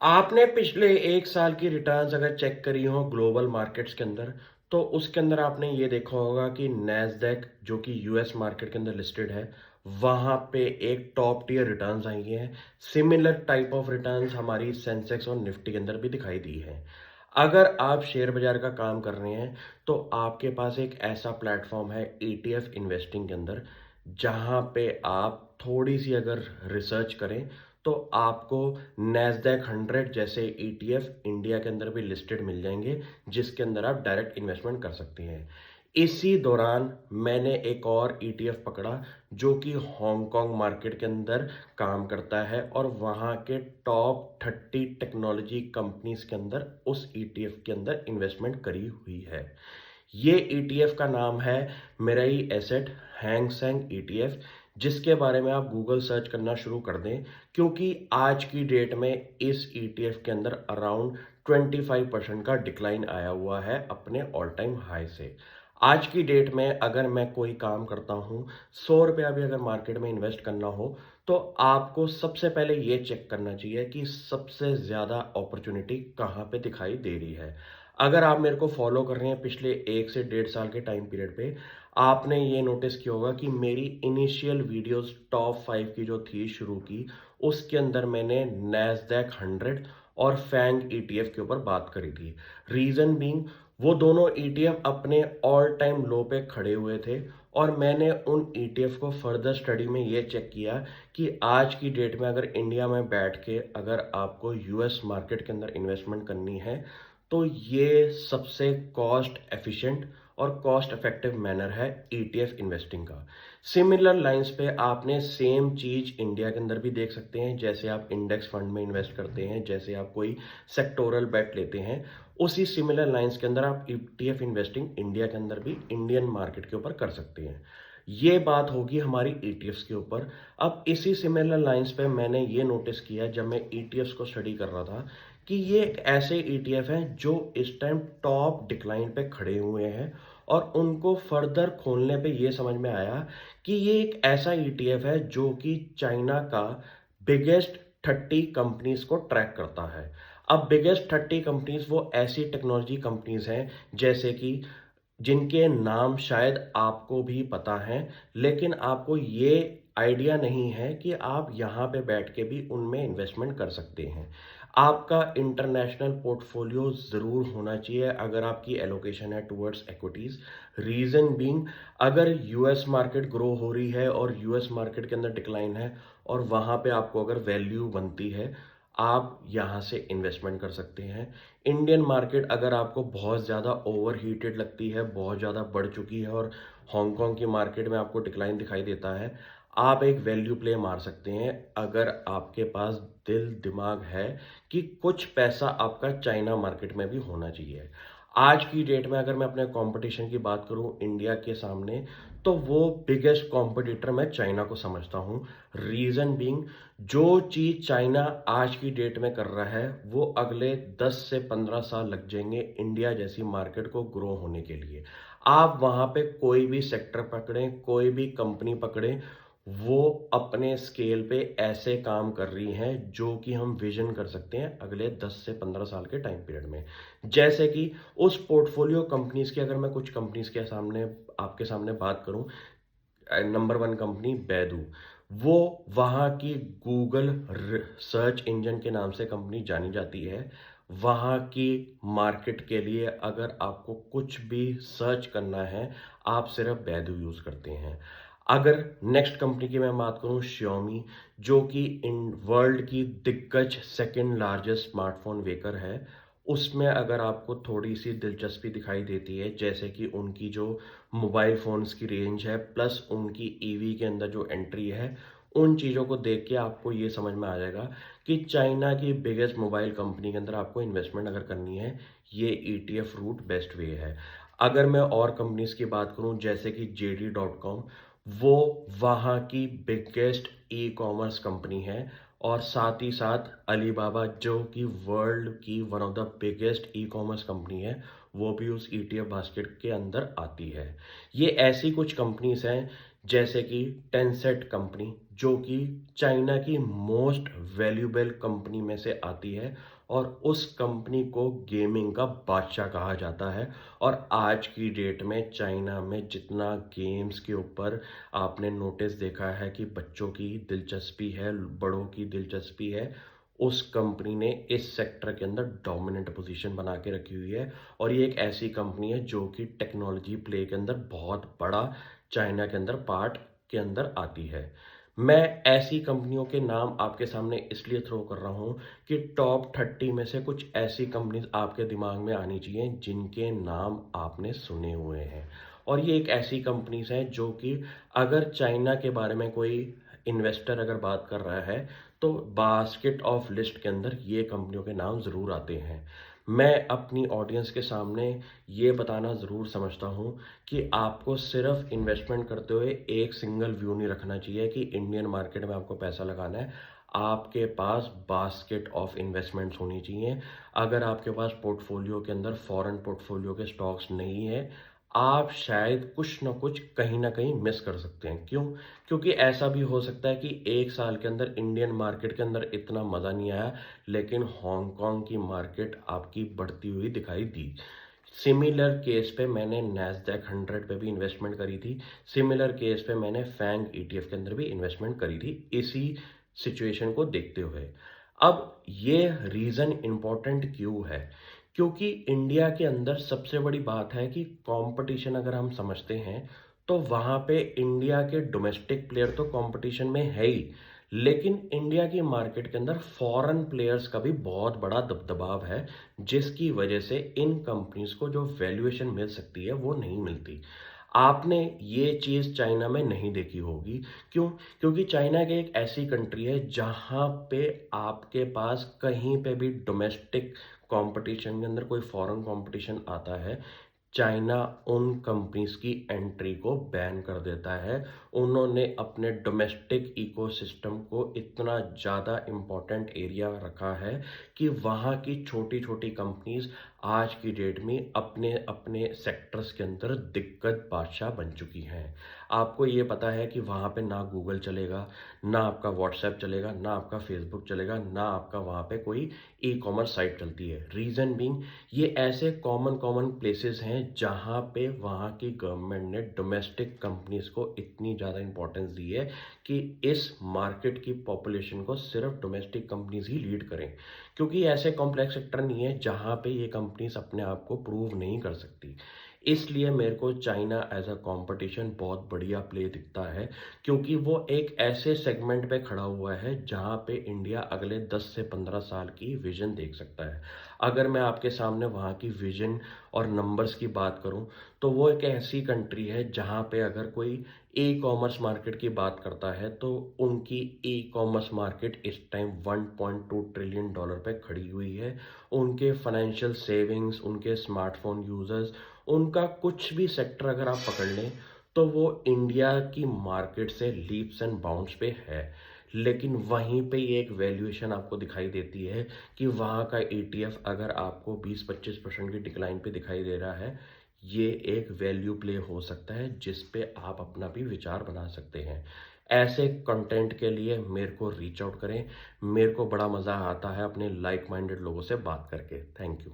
आपने पिछले 1 साल की रिटर्न्स अगर चेक करी हो ग्लोबल मार्केट्स के अंदर, तो उसके अंदर आपने ये देखा होगा कि नैस्डैक जो कि यूएस मार्केट के अंदर लिस्टेड है, वहाँ पे एक टॉप टियर रिटर्न्स आई हैं। सिमिलर टाइप ऑफ रिटर्न्स हमारी सेंसेक्स और निफ्टी के अंदर भी दिखाई दी हैं। अगर आप शेयर बाजार का काम कर रहे हैं, तो आपके पास एक ऐसा प्लेटफॉर्म है ईटीएफ इन्वेस्टिंग के अंदर, जहाँ पे आप थोड़ी सी अगर रिसर्च करें तो आपको नैस्डैक 100 जैसे ईटीएफ इंडिया के अंदर भी लिस्टेड मिल जाएंगे, जिसके अंदर आप डायरेक्ट इन्वेस्टमेंट कर सकते हैं। इसी दौरान मैंने एक और ईटीएफ पकड़ा जो कि हांगकांग मार्केट के अंदर काम करता है और वहाँ के टॉप 30 टेक्नोलॉजी कंपनीज के अंदर उस ईटीएफ के अंदर इन्वेस्टमेंट करी हुई है। ये ईटीएफ का नाम है Mirae asset Hang Seng ETF, जिसके बारे में आप गूगल सर्च करना शुरू कर दें, क्योंकि आज की डेट में इस ईटीएफ के अंदर अराउंड 25% का डिक्लाइन आया हुआ है अपने ऑल टाइम हाई से। आज की डेट में अगर मैं कोई काम करता हूँ, 100 रुपया भी अगर मार्केट में इन्वेस्ट करना हो, तो आपको सबसे पहले ये चेक करना चाहिए कि सबसे ज़्यादा अपॉर्चुनिटी कहाँ पे दिखाई दे रही है। अगर आप मेरे को फॉलो कर रहे हैं पिछले 1 से 1.5 साल के टाइम पीरियड पे, आपने ये नोटिस किया होगा कि मेरी इनिशियल वीडियोस टॉप 5 की जो थी शुरू की, उसके अंदर मैंने नैस्डैक 100 और फैंग ईटीएफ के ऊपर बात करी थी। रीजन बीइंग, वो दोनों ईटीएफ अपने ऑल टाइम लो पे खड़े हुए थे और मैंने उन ईटीएफ को फर्दर स्टडी में ये चेक किया कि आज की डेट में अगर इंडिया में बैठ के अगर आपको यूएस मार्केट के अंदर इन्वेस्टमेंट करनी है, तो ये सबसे कॉस्ट एफिशिएंट और कॉस्ट इफेक्टिव मैनर है ईटीएफ इन्वेस्टिंग का। सिमिलर लाइंस पे आपने सेम चीज इंडिया के अंदर भी देख सकते हैं। जैसे आप इंडेक्स फंड में इन्वेस्ट करते हैं, जैसे आप कोई सेक्टोरल बेट लेते हैं, उसी सिमिलर लाइंस के अंदर आप ईटीएफ इन्वेस्टिंग इंडिया के अंदर भी इंडियन मार्केट के ऊपर कर सकते हैं। ये बात होगी हमारी ईटीएफ्स के ऊपर। अब इसी सिमिलर लाइंस पे मैंने ये नोटिस किया जब मैं ईटीएफ्स को स्टडी कर रहा था कि ये एक ऐसे ईटीएफ हैं जो इस टाइम टॉप डिक्लाइन पे खड़े हुए हैं, और उनको फर्दर खोलने पे ये समझ में आया कि ये एक ऐसा ईटीएफ है जो कि चाइना का बिगेस्ट 30 कंपनीज को ट्रैक करता है। अब बिगेस्ट 30 कंपनीज वो ऐसी टेक्नोलॉजी कंपनीज हैं जैसे कि जिनके नाम शायद आपको भी पता है, लेकिन आपको ये आइडिया नहीं है कि आप यहाँ पे बैठ के भी उनमें इन्वेस्टमेंट कर सकते हैं। आपका इंटरनेशनल पोर्टफोलियो ज़रूर होना चाहिए अगर आपकी एलोकेशन है टुवर्ड्स इक्विटीज़। रीज़न बीइंग, अगर यूएस मार्केट ग्रो हो रही है और यूएस मार्केट के अंदर डिक्लाइन है और वहाँ पे आपको अगर वैल्यू बनती है, आप यहाँ से इन्वेस्टमेंट कर सकते हैं। इंडियन मार्केट अगर आपको बहुत ज़्यादा ओवर हीटेड लगती है, बहुत ज़्यादा बढ़ चुकी है और हांगकांग की मार्केट में आपको डिक्लाइन दिखाई देता है, आप एक वैल्यू प्ले मार सकते हैं अगर आपके पास दिल दिमाग है कि कुछ पैसा आपका चाइना मार्केट में भी होना चाहिए। आज की डेट में अगर मैं अपने कंपटीशन की बात करूं इंडिया के सामने, तो वो बिगेस्ट कंपटीटर मैं चाइना को समझता हूं। रीजन बीइंग, जो चीज चाइना आज की डेट में कर रहा है वो अगले 10 से 15 साल लग जाएंगे इंडिया जैसी मार्केट को ग्रो होने के लिए। आप वहां पे कोई भी सेक्टर पकड़ें, कोई भी कंपनी पकड़ें, वो अपने स्केल पे ऐसे काम कर रही हैं जो कि हम विजन कर सकते हैं अगले 10 से 15 साल के टाइम पीरियड में। जैसे कि उस पोर्टफोलियो कंपनीज की अगर मैं कुछ कंपनीज के सामने आपके सामने बात करूं, नंबर 1 कंपनी बैदू, वो वहाँ की गूगल सर्च इंजन के नाम से कंपनी जानी जाती है। वहाँ की मार्केट के लिए अगर आपको कुछ भी सर्च करना है, आप सिर्फ बैदू यूज़ करते हैं। अगर नेक्स्ट कंपनी की मैं बात करूं, Xiaomi, जो कि इन वर्ल्ड की दिग्गज सेकंड लार्जेस्ट स्मार्टफोन मेकर है, उसमें अगर आपको थोड़ी सी दिलचस्पी दिखाई देती है, जैसे कि उनकी जो मोबाइल फ़ोन्स की रेंज है प्लस उनकी ईवी के अंदर जो एंट्री है, उन चीज़ों को देख के आपको ये समझ में आ जाएगा कि चाइना की बिगेस्ट मोबाइल कंपनी के अंदर आपको इन्वेस्टमेंट अगर करनी है, ये ईटीएफ रूट बेस्ट वे है। अगर मैं और कंपनीज की बात करूं जैसे कि JD.com, वो वहाँ की बिगेस्ट ई कॉमर्स कंपनी है, और साथ ही साथ अलीबाबा जो कि वर्ल्ड की one of the biggest e commerce company है, वो भी उस ईटीएफ बास्केट के अंदर आती है। ये ऐसी कुछ कंपनीज हैं जैसे कि टेंसेट कंपनी, जो कि चाइना की मोस्ट वैल्यूएबल कंपनी में से आती है और उस कंपनी को गेमिंग का बादशाह कहा जाता है। और आज की डेट में चाइना में जितना गेम्स के ऊपर आपने नोटिस देखा है कि बच्चों की दिलचस्पी है, बड़ों की दिलचस्पी है, उस कंपनी ने इस सेक्टर के अंदर डोमिनेंट पोजीशन बना के रखी हुई है। और ये एक ऐसी कंपनी है जो कि टेक्नोलॉजी प्ले के अंदर बहुत बड़ा चाइना के अंदर पार्ट के अंदर आती है। मैं ऐसी कंपनियों के नाम आपके सामने इसलिए थ्रो कर रहा हूँ कि टॉप 30 में से कुछ ऐसी कंपनीज आपके दिमाग में आनी चाहिए जिनके नाम आपने सुने हुए हैं। और ये एक ऐसी कंपनीज हैं जो कि अगर चाइना के बारे में कोई इन्वेस्टर अगर बात कर रहा है तो बास्केट ऑफ लिस्ट के अंदर ये कंपनियों के नाम ज़रूर आते हैं। मैं अपनी ऑडियंस के सामने ये बताना ज़रूर समझता हूँ कि आपको सिर्फ इन्वेस्टमेंट करते हुए एक सिंगल व्यू नहीं रखना चाहिए कि इंडियन मार्केट में आपको पैसा लगाना है। आपके पास बास्केट ऑफ इन्वेस्टमेंट्स होनी चाहिए। अगर आपके पास पोर्टफोलियो के अंदर फॉरेन पोर्टफोलियो के स्टॉक्स नहीं है, आप शायद कुछ ना कुछ कहीं ना कहीं मिस कर सकते हैं। क्यों? क्योंकि ऐसा भी हो सकता है कि एक साल के अंदर इंडियन मार्केट के अंदर इतना मज़ा नहीं आया, लेकिन हांगकांग की मार्केट आपकी बढ़ती हुई दिखाई दी। सिमिलर केस पे मैंने नैस्डैक 100 पे भी इन्वेस्टमेंट करी थी। सिमिलर केस पे मैंने फैंग ईटीएफ के अंदर भी इन्वेस्टमेंट करी थी, इसी सिचुएशन को देखते हुए। अब ये रीज़न इम्पोर्टेंट क्यों है? क्योंकि इंडिया के अंदर सबसे बड़ी बात है कि कंपटीशन अगर हम समझते हैं, तो वहाँ पे इंडिया के डोमेस्टिक प्लेयर तो कंपटीशन में है ही, लेकिन इंडिया की मार्केट के अंदर फॉरेन प्लेयर्स का भी बहुत बड़ा दबदबाव है, जिसकी वजह से इन कंपनीज को जो वैल्यूएशन मिल सकती है वो नहीं मिलती। आपने ये चीज़ चाइना में नहीं देखी होगी। क्यों? क्योंकि चाइना की एक ऐसी कंट्री है जहाँ पे आपके पास कहीं पे भी डोमेस्टिक कंपटीशन के अंदर कोई फॉरेन कंपटीशन आता है, चाइना उन कंपनीज की एंट्री को बैन कर देता है। उन्होंने अपने डोमेस्टिक इकोसिस्टम को इतना ज़्यादा इम्पोर्टेंट एरिया रखा है कि वहाँ की छोटी छोटी कंपनीज आज की डेट में अपने अपने सेक्टर्स के अंदर दिक्कत बादशाह बन चुकी हैं। आपको ये पता है कि वहाँ पे ना गूगल चलेगा, ना आपका व्हाट्सएप चलेगा, ना आपका फेसबुक चलेगा, ना आपका वहाँ पे कोई ई कॉमर्स साइट चलती है। रीज़न बीइंग, ये ऐसे कॉमन कॉमन प्लेसेस हैं जहाँ पे वहाँ की गवर्नमेंट ने डोमेस्टिक कंपनीज को इतनी ज़्यादा इंपॉर्टेंस दी है कि इस मार्केट की पॉपुलेशन को सिर्फ डोमेस्टिक कंपनीज ही लीड करें। क्योंकि ऐसे कॉम्प्लेक्स सेक्टर नहीं है जहाँ पे ये कंपनीज अपने आप को प्रूव नहीं कर सकती। इसलिए मेरे को चाइना एज अ कंपटीशन बहुत बढ़िया प्ले दिखता है, क्योंकि वो एक ऐसे सेगमेंट पे खड़ा हुआ है जहाँ पे इंडिया अगले 10 से 15 साल की विजन देख सकता है। अगर मैं आपके सामने वहाँ की विजन और नंबर्स की बात करूँ, तो वो एक ऐसी कंट्री है जहाँ पे अगर कोई ई कॉमर्स मार्केट की बात करता है तो उनकी ई कॉमर्स मार्केट इस टाइम $1.2 ट्रिलियन पे खड़ी हुई है। उनके फाइनेंशियल सेविंग्स, उनके स्मार्टफोन यूजर्स, उनका कुछ भी सेक्टर अगर आप पकड़ लें तो वो इंडिया की मार्केट से लीप्स एंड बाउंड्स पे है। लेकिन वहीं पे ये एक वैल्यूएशन आपको दिखाई देती है कि वहाँ का ईटीएफ अगर आपको 20-25% की डिक्लाइन पे दिखाई दे रहा है, ये एक वैल्यू प्ले हो सकता है जिस पे आप अपना भी विचार बना सकते हैं। ऐसे कंटेंट के लिए मेरे को रीच आउट करें। मेरे को बड़ा मज़ा आता है अपने लाइक माइंडेड लोगों से बात करके। Thank you.